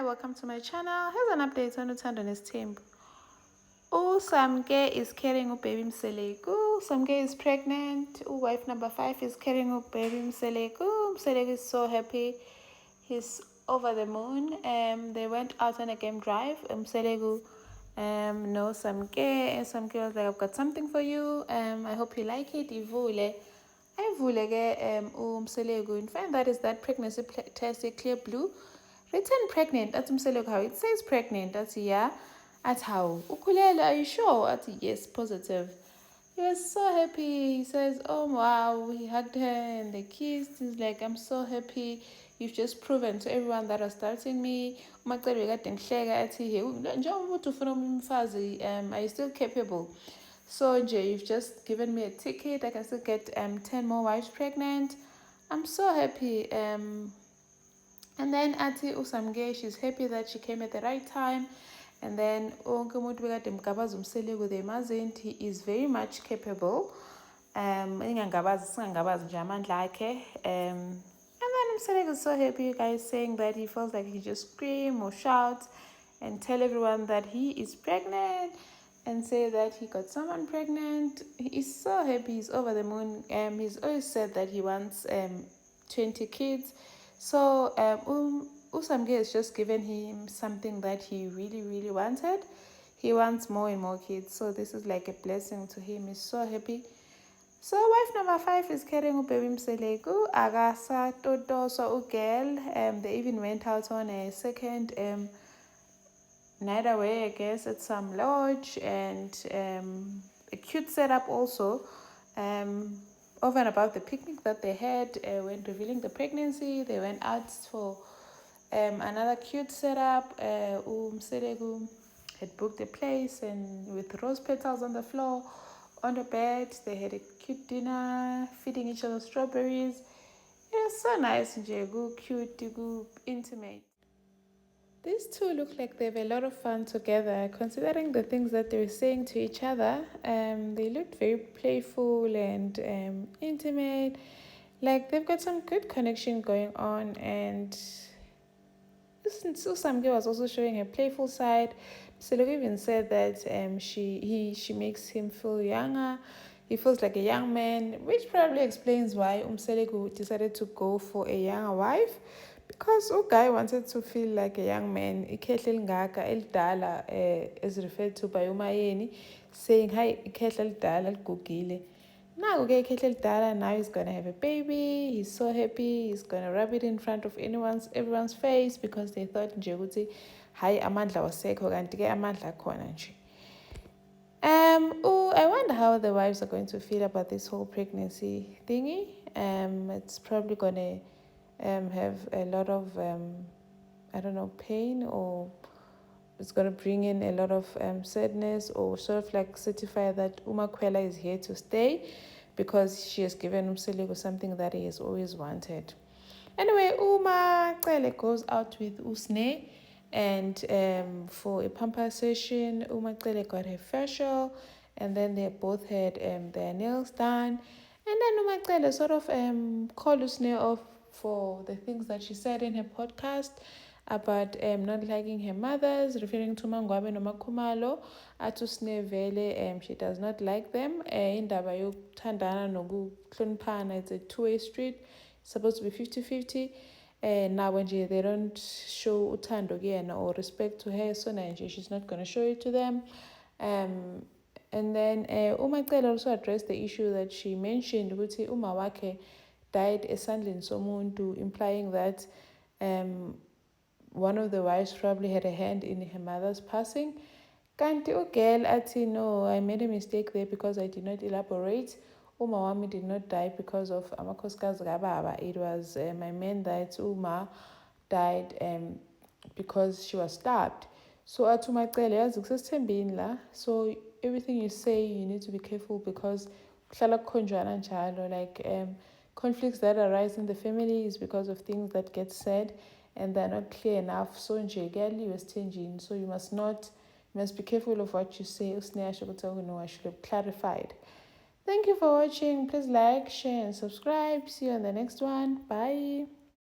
welcome to my channel. Here's an update on Uthando Nesthembu. Usamke is carrying baby Mseleku. Samke is pregnant. Wife number 5 is carrying baby Mseleku. Mseleku is so happy. He's over the moon. They went out on a game drive. Mseleku no Samke. Samke was like, I've got something for you. I hope you like it. Ivule. Mseleku. In fact, that is that pregnancy test, clear blue. Written pregnant. That's Mseleku how it says pregnant. That's yeah. At how ukulele, are you sure? At yes, positive. He was so happy. He says, oh wow, he hugged her and they kissed. He's like, I'm so happy. You've just proven to everyone that was doubting me. Are you still capable? So Jay, you've just given me a ticket. I can still get 10 more wives pregnant. I'm so happy. And then Ati Usamge, she's happy that she came at the right time. And then he is very much capable. And then Mseleku is so happy, you guys, saying that he feels like he just scream or shout and tell everyone that he is pregnant and say that he got someone pregnant. He is so happy. He's over the moon. He's always said that he wants 20 kids. So Usamge has just given him something that he really, really wanted. He wants more and more kids. So this is like a blessing to him. He's so happy. So wife number 5 is carrying baby Mseleku. Agasa Toto so girl. They even went out on a second night away, I guess, at some lodge, and a cute setup also. Over and above the picnic that they had when revealing the pregnancy, they went out for another cute setup. Mseleku had booked a place and with rose petals on the floor, on the bed. They had a cute dinner, feeding each other strawberries. It was so nice, good, cute, good, intimate. These two look like they have a lot of fun together, considering the things that they were saying to each other. They looked very playful and intimate. Like they've got some good connection going on. And Usamge was also showing her playful side. Mseleku even said that she makes him feel younger. He feels like a young man, which probably explains why Mseleku decided to go for a younger wife. Because guy wanted to feel like a young man, ikhehle elingaka elidala is referred to by umayeni, saying hi ikhehle elidala ligugile. Now ikhehle elidala, now he's gonna have a baby. He's so happy. He's gonna rub it in front of everyone's face because they thought nje ukuthi hayi amandla wasekho kanti ke amandla khona nje. I wonder how the wives are going to feel about this whole pregnancy thingy. It's probably gonna have a lot of I don't know, pain, or it's going to bring in a lot of sadness, or sort of like certify that Umakwela is here to stay because she has given Mseleku something that he has always wanted. Anyway, Umakwela goes out with Usne, and for a pamper session, Umakwela got her facial, and then they both had their nails done. And then Umakwela sort of called Usne off for the things that she said in her podcast about not liking her mothers, referring to Mangwabe no Makumalo, Atusne Vele, she does not like them. Indaba yokuthandana nokuhloniphana, it's a two-way street. It's supposed to be 50-50. Now when they don't show uthando again or respect to her, so she's not going to show it to them. And then Umakwela also addressed the issue that she mentioned, ukuthi umawakhe died esandleni somuntu, implying that one of the wives probably had a hand in her mother's passing. Kanti ugirl athi, no, I made a mistake there because I did not elaborate. Uma wami did not die because of amakhosikazi kababa. It was I meant that Uma died because she was stabbed. So athi Umakwela, yazi kusesithembeni la. So everything you say, you need to be careful because kuhlala kukhonjwana njalo, like conflicts that arise in the family is because of things that get said and they're not clear enough. So so you must be careful of what you say. I should have clarified. Thank you for watching. Please like, share, and subscribe. See you on the next one. Bye.